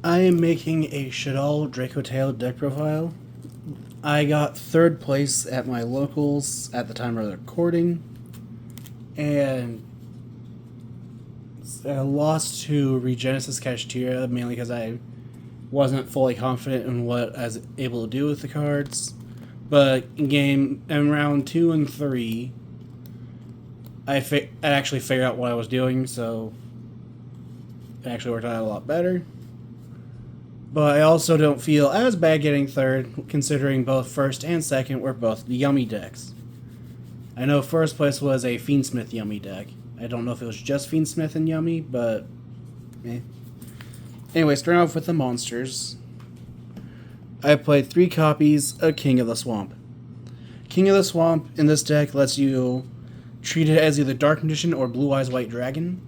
I am making a Shaddoll dracotail deck profile. I got third place at my locals at the time of the recording, and I lost to regenesis kashtira mainly because I wasn't fully confident in what I was able to do with the cards. But in round 2 and 3, I actually figured out what I was doing, so it actually worked out a lot better. But I also don't feel as bad getting third, considering both first and second were both yummy decks. I know first place was a fiendsmith yummy deck. I don't know if it was just fiendsmith and yummy, but eh. Anyway, starting off with the monsters. I played 3 copies of King of the Swamp. King of the Swamp in this deck lets you treat it as either Dark Magician or Blue Eyes White Dragon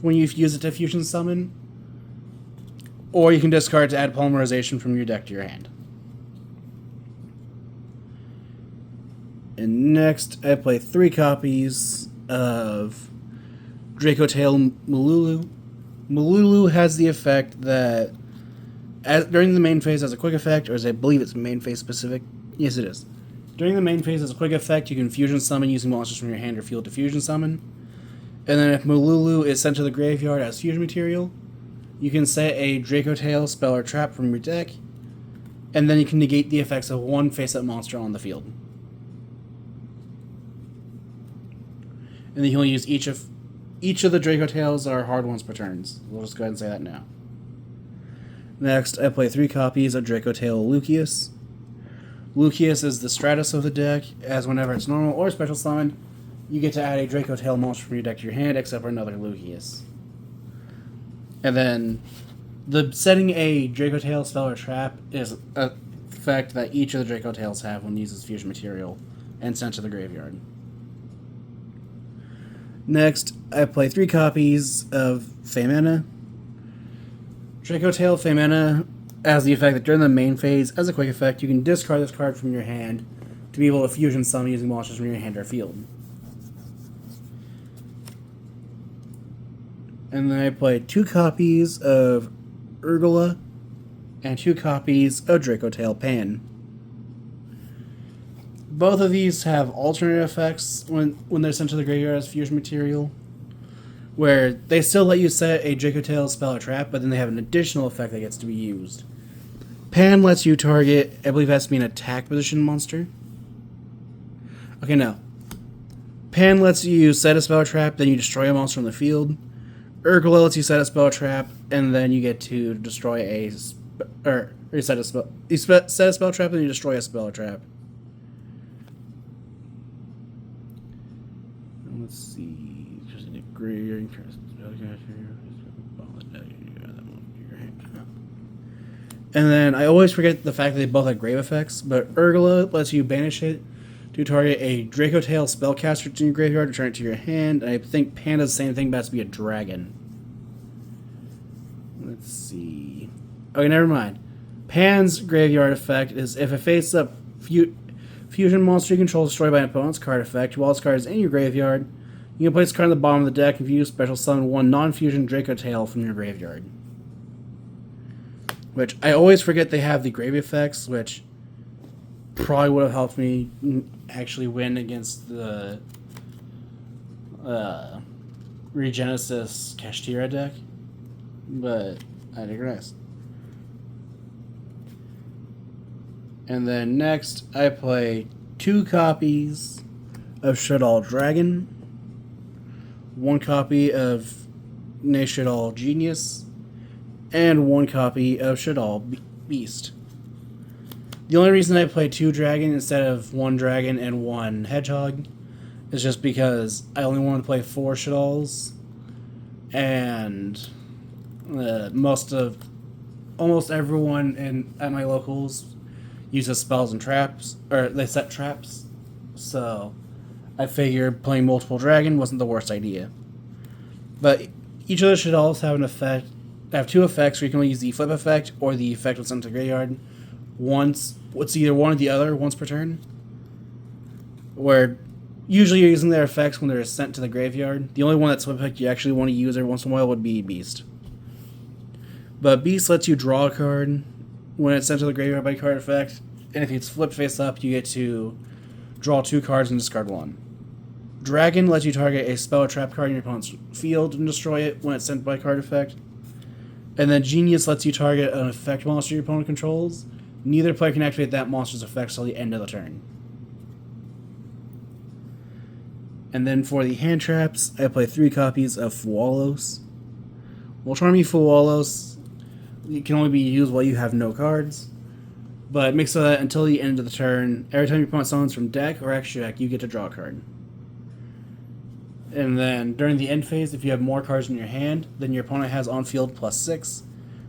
when you use it to fusion summon, or you can discard to add polymerization from your deck to your hand. And next, I play 3 copies of Dracotail Mululu. Mululu has the effect that during the main phase as a quick effect, or as I believe it's main phase specific. Yes, it is. During the main phase as a quick effect, you can fusion summon using monsters from your hand or field to fusion summon. And then if Mululu is sent to the graveyard as fusion material, you can set a Dracotail spell or trap from your deck, and then you can negate the effects of one face-up monster on the field. And then you can only use each of the Dracotails are hard ones per turns. We'll just go ahead and say that now. Next, I play 3 copies of Dracotail Lucius. Lucius is the Stratus of the deck, as whenever it's normal or special summoned, you get to add a Dracotail monster from your deck to your hand, except for another Lucius. And then, setting a Dracotail spell or trap is an effect that each of the Dracotails have when uses fusion material and sent to the graveyard. Next, I play 3 copies of Femena. Dracotail Femena has the effect that during the main phase, as a quick effect, you can discard this card from your hand to be able to fusion summon using monsters from your hand or field. And then I play 2 copies of Urgula and 2 copies of Dracotail Pan. Both of these have alternate effects when they're sent to the graveyard as fusion material, where they still let you set a Dracotail spell or trap, but then they have an additional effect that gets to be used. Pan lets you target, I believe it has to be an attack position monster. Okay, no. Pan lets you set a spell or trap, then you destroy a monster on the field. Urgula lets you set a spell or trap, and then you get to destroy you set a spell trap, then you destroy a spell or trap. Let's see. Just an agree. And then I always forget the fact that they both have grave effects, but Urgula lets you banish it to target a Dracotail spellcaster to your graveyard, return it to your hand, and I think Pan does the same thing, but it has to be a dragon. Let's see. Okay, never mind. Pan's graveyard effect is if a face-up fusion monster you control is destroyed by an opponent's card effect, while this card is in your graveyard, you can place the card on the bottom of the deck and you special summon 1 non-fusion Dracotail from your graveyard. Which, I always forget they have the grave effects, which probably would have helped me actually win against the regenesis kashtira deck. But I digress. And then next, I play 2 copies of Shaddoll Dragon, 1 copy of Shaddoll Genius, and 1 copy of Shaddoll Beast. The only reason I play 2 dragon instead of 1 dragon and 1 hedgehog is just because I only want to play 4 Shaddolls, and almost everyone at my locals uses spells and traps, or they set traps, so I figured playing multiple dragon wasn't the worst idea. But each of the Shaddolls have 2 effects where you can only use the flip effect or the effect with sent to the graveyard once. It's either one or the other once per turn, where usually you're using their effects when they're sent to the graveyard. The only one that's flip effect you actually want to use every once in a while would be Beast. But Beast lets you draw a card when it's sent to the graveyard by card effect, and if it's flipped face up, you get to draw 2 cards and discard 1. Dragon lets you target a spell or trap card in your opponent's field and destroy it when it's sent by card effect. And then Genius lets you target an effect monster your opponent controls. Neither player can activate that monster's effects till the end of the turn. And then for the hand traps, I play 3 copies of Fualos. Charmy Fualos can only be used while you have no cards, but it makes so that until the end of the turn, every time your opponent summons from deck or extra deck, you get to draw a card. And then during the end phase, if you have more cards in your hand than your opponent has on field +6,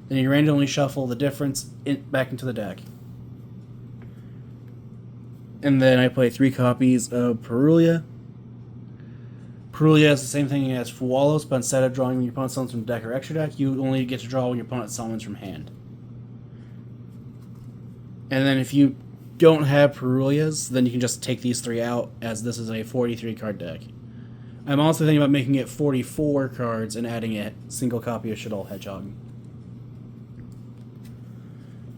then you randomly shuffle the difference back into the deck. And then I play 3 copies of Perulia. Perulia is the same thing as Fualos, but instead of drawing when your opponent summons from deck or extra deck, you only get to draw when your opponent summons from hand. And then if you don't have Perulias, then you can just take these 3 out, as this is a 43 card deck. I'm also thinking about making it 44 cards and adding a single copy of Shaddoll Hedgehog.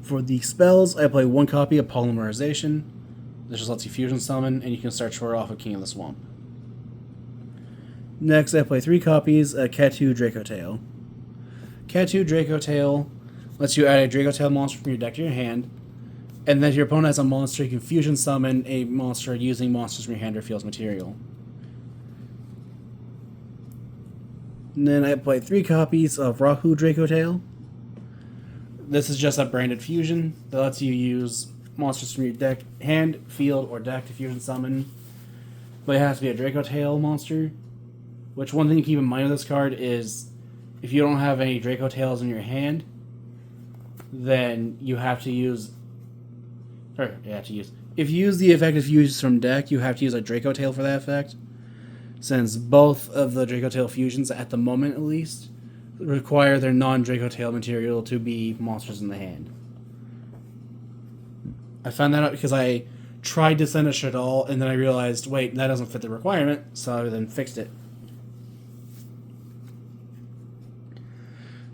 For the spells, I play 1 copy of Polymerization. This just lets you fusion summon, and you can start short off of King of the Swamp. Next, I play 3 copies of Katu Dracotail. Katu Dracotail lets you add a Dracotail monster from your deck to your hand, and then if your opponent has a monster, you can fusion summon a monster using monsters from your hand or field's material. And then I play 3 copies of Rahu Dracotail. This is just a branded fusion that lets you use monsters from your deck, hand, field, or deck to fusion summon. But it has to be a Dracotail monster. Which one thing to keep in mind with this card is if you don't have any Dracotails in your hand, then you have to use... If you use the effect of use from deck, you have to use a Dracotail for that effect. Since both of the Dracotail fusions, at the moment at least, require their non-Dracotail material to be monsters in the hand. I found that out because I tried to send a Shaddoll, and then I realized, wait, that doesn't fit the requirement, so I then fixed it.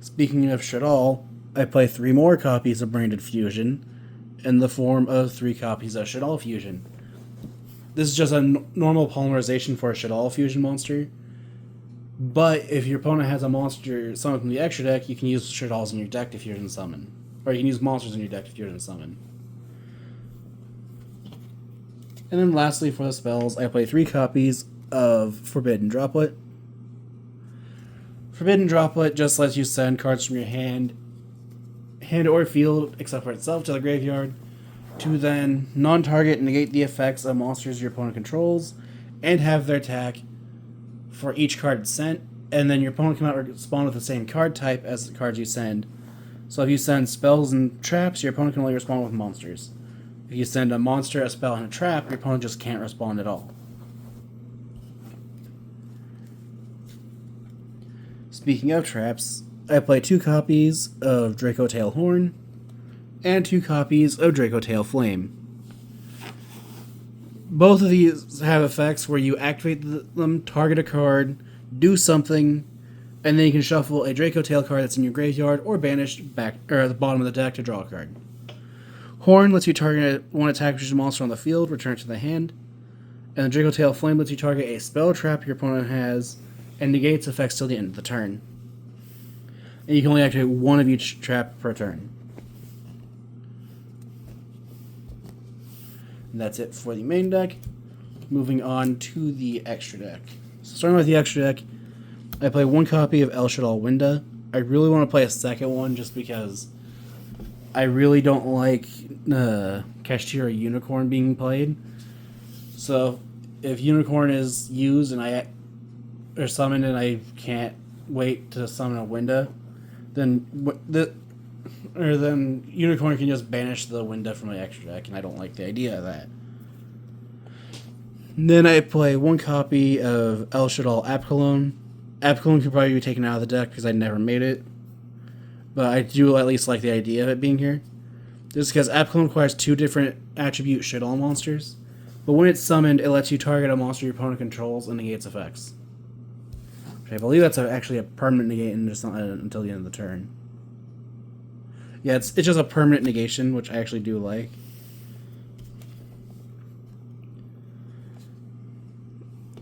Speaking of Shaddoll, I play 3 more copies of Branded Fusion in the form of 3 copies of Shaddoll Fusion. This is just a normal polymerization for a Shaddoll Fusion monster. But if your opponent has a monster summoned from the extra deck, you can use Shaddolls in your deck to fusion summon. Or you can use monsters in your deck to fusion summon. And then lastly for the spells, I play 3 copies of Forbidden Droplet. Forbidden Droplet just lets you send cards from your hand or field, except for itself, to the graveyard, to then non-target and negate the effects of monsters your opponent controls, and have their attack for each card sent, and then your opponent cannot respond with the same card type as the cards you send. So if you send spells and traps, your opponent can only respond with monsters. If you send a monster, a spell, and a trap, your opponent just can't respond at all. Speaking of traps, I play 2 copies of Dracotail Horn, and 2 copies of Dracotail Flame. Both of these have effects where you activate them, target a card, do something, and then you can shuffle a Dracotail card that's in your graveyard or banish back or at the bottom of the deck to draw a card. Horn lets you target 1 attack which is a monster on the field, return it to the hand, and the Dracotail Flame lets you target a spell trap your opponent has and negates effects till the end of the turn. And you can only activate 1 of each trap per turn. And that's it for the main deck. Moving on to the extra deck. So starting with the extra deck, I play 1 copy of El Shaddoll Winda. I really want to play a second one just because I really don't like Kashtira Unicorn being played. So if Unicorn is used and or summoned and I can't wait to summon a Winda, then Unicorn can just banish the Winda from my extra deck, and I don't like the idea of that. And then I play 1 copy of El Shaddoll Apkalone. Apkalone could probably be taken out of the deck because I never made it, but I do at least like the idea of it being here. Just because Apkalone requires 2 different attribute Shaddoll monsters, but when it's summoned, it lets you target a monster your opponent controls and negates effects. I believe that's actually a permanent negate and just not until the end of the turn. Yeah, it's just a permanent negation, which I actually do like.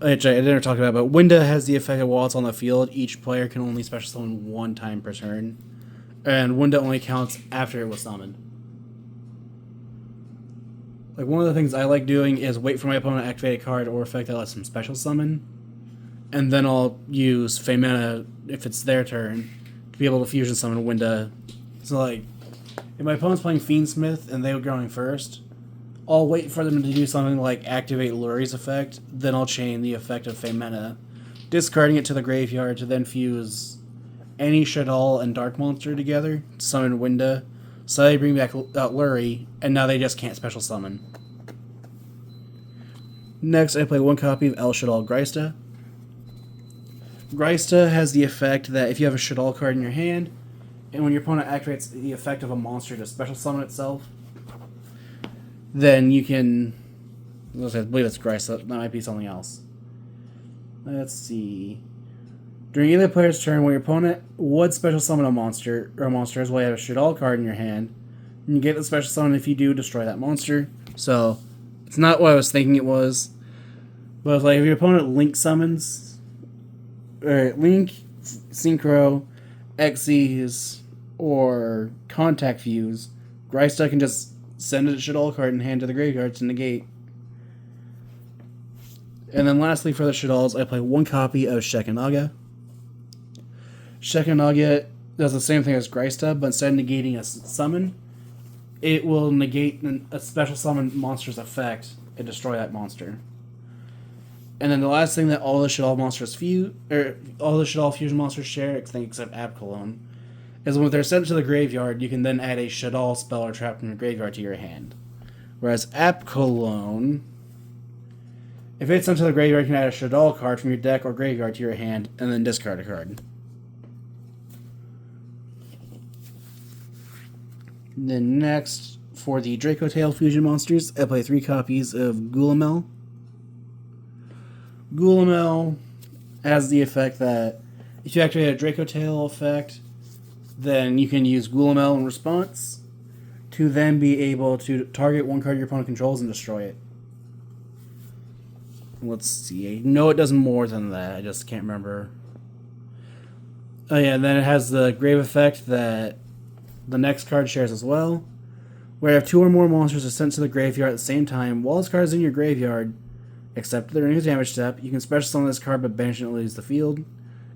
Which I didn't talk about, but Winda has the effect that while it's on the field, each player can only special summon one time per turn. And Winda only counts after it was summoned. Like, one of the things I like doing is wait for my opponent to activate a card or effect that lets them special summon. And then I'll use Femena, if it's their turn, to be able to fusion summon Winda. So, like, if my opponent's playing fiendsmith and they were going first, I'll wait for them to do something like activate Luri's effect, then I'll chain the effect of Femena, discarding it to the graveyard to then fuse any Shaddoll and Dark Monster together to summon Winda, so they bring back out Luri, and now they just can't special summon. Next, I play one copy of El Shaddoll Greista. Greista has the effect that if you have a Shaddoll card in your hand, and when your opponent activates the effect of a monster to special summon itself, then you can... I believe it's Greista, that might be something else. Let's see... During either player's turn, when your opponent would special summon a monster, or monsters while you have a Shaddoll card in your hand, and you get the special summon if you do, destroy that monster. So, it's not what I was thinking it was. But it's like, if your opponent Link summons, or Link, Synchro, Xyz, or Contact Fuse, Greista can just send a Shaddoll card and hand to the graveyard to negate. And then lastly, for the Shaddolls, I play one copy of Shekanaga. Shekanaga does the same thing as Greista, but instead of negating a summon, it will negate a special summon monster's effect and destroy that monster. And then the last thing that all the Shaddoll monsters all the Shaddoll fusion monsters share, except Abcalone, is when they're sent to the graveyard, you can then add a Shaddoll spell or trap from your graveyard to your hand. Whereas Abcalone, if it's sent to the graveyard, you can add a Shaddoll card from your deck or graveyard to your hand, and then discard a card. And then next, for the dracotail fusion monsters, I play 3 copies of Gulamel. Gulamel has the effect that if you activate a dracotail effect, then you can use Gulamel in response to then be able to target one card your opponent controls and destroy it. Let's see. I know it does more than that. I just can't remember. Oh yeah, and then it has the grave effect that the next card shares as well, where if 2 or more monsters are sent to the graveyard at the same time while this card is in your graveyard, except during the damage step, you can special summon this card but banish it and leaves the field,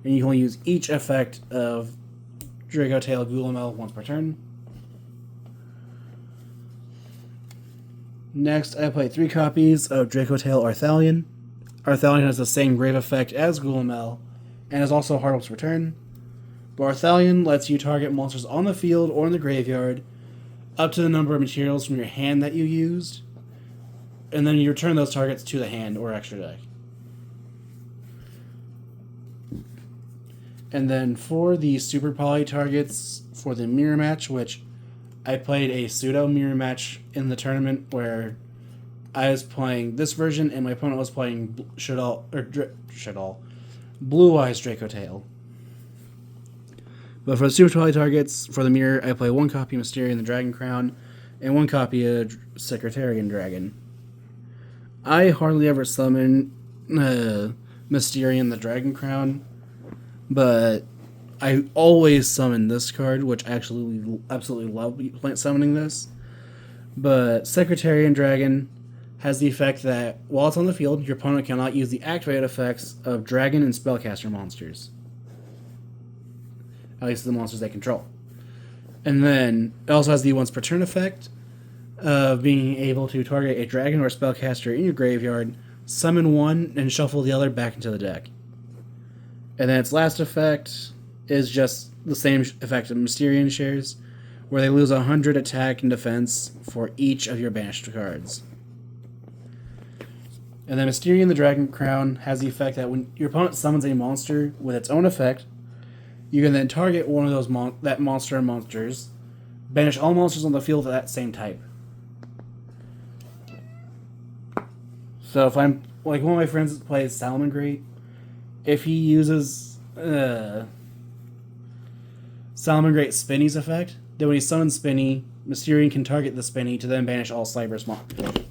and you can only use each effect of Dracotail Gulamel once per turn. Next, I play 3 copies of Dracotail Arthalion. Arthalion has the same grave effect as Gulamel, and is also Heartless Return. But Arthalion lets you target monsters on the field or in the graveyard up to the number of materials from your hand that you used, and then you return those targets to the hand or extra deck. And then for the Super Poly targets for the mirror match, which I played a pseudo mirror match in the tournament where I was playing this version and my opponent was playing Shaddoll, Blue Eyes Dracotail. But for the Super Poly targets, for the mirror, I play 1 copy of Mysterion the Dragon Crown and 1 copy of Secretarian Dragon. I hardly ever summon Mysterion the Dragon Crown, but I always summon this card, which I absolutely love summoning this. But Secretarian Dragon has the effect that while it's on the field, your opponent cannot use the activated effects of dragon and spellcaster monsters. At least the monsters they control. And then it also has the once per turn effect of being able to target a dragon or a spellcaster in your graveyard, summon one, and shuffle the other back into the deck. And then its last effect is just the same effect that Mysterion shares, where they lose 100 attack and defense for each of your banished cards. And then Mysterion the Dragon Crown has the effect that when your opponent summons a monster with its own effect, you can then target one of those that monster or monsters, banish all monsters on the field of that same type. So if I'm, like, one of my friends plays Salamangreat, if he uses Salamangreat Spinny's effect, Then when he summons Spinny, Mysterion can target the Spinny to then banish all Cyber's monsters.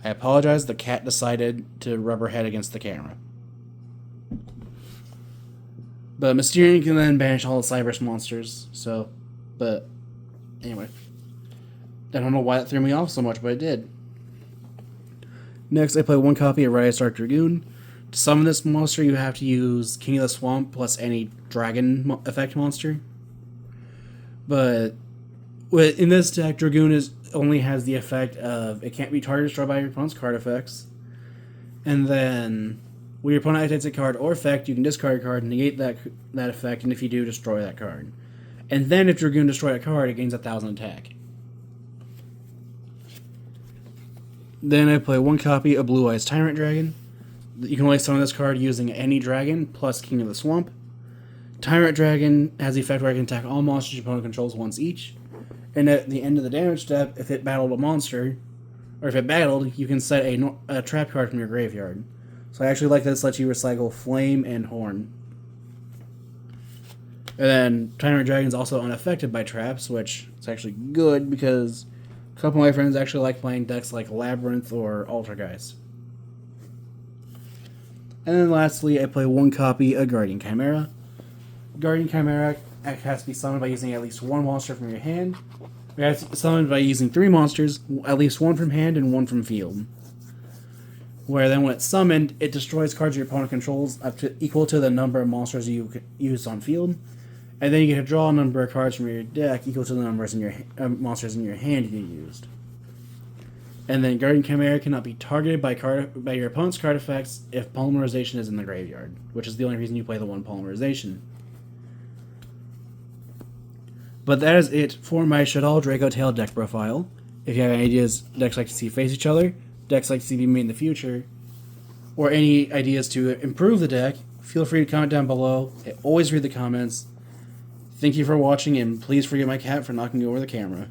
I apologize, the cat decided to rub her head against the camera. But Mysterion can then banish all the Cyber's monsters, so... But, anyway. I don't know why that threw me off so much, but it did. Next, I play one copy of Rise Dark Dragoon. To summon this monster, you have to use King of the Swamp plus any dragon effect monster. But in this deck, Dragoon only has the effect of it can't be targeted or destroyed by your opponent's card effects. And then when your opponent activates a card or effect, you can discard a card and negate that effect, and if you do, destroy that card. And then if Dragoon destroys a card, it gains 1,000 attack. Then I play one copy of Blue Eyes Tyrant Dragon. You can only summon this card using any dragon plus King of the Swamp. Tyrant Dragon has the effect where it can attack all monsters your opponent controls once each. And at the end of the damage step, if it battled a monster, or if it battled, you can set a trap card from your graveyard. So I actually like that this lets you recycle Flame and Horn. And then Tyrant Dragon is also unaffected by traps, which is actually good because a couple of my friends actually like playing decks like Labyrinth or Altergeist. And then lastly, I play one copy of Guardian Chimera. Guardian Chimera has to be summoned by using at least one monster from your hand. It has to be summoned by using 3 monsters, at least 1 from hand and 1 from field. Where then when it's summoned, it destroys cards your opponent controls equal to the number of monsters you use on field. And then you get to draw a number of cards from your deck equal to the numbers in your monsters in your hand you used. And then Guardian Chimera cannot be targeted by your opponent's card effects if Polymerization is in the graveyard, which is the only reason you play the 1 Polymerization. But that is it for my Shaddoll dracotail deck profile. If you have any ideas decks like to see face each other, decks like to see be made in the future, or any ideas to improve the deck, feel free to comment down below. I always read the comments. Thank you for watching, and please forgive my cat for knocking over the camera.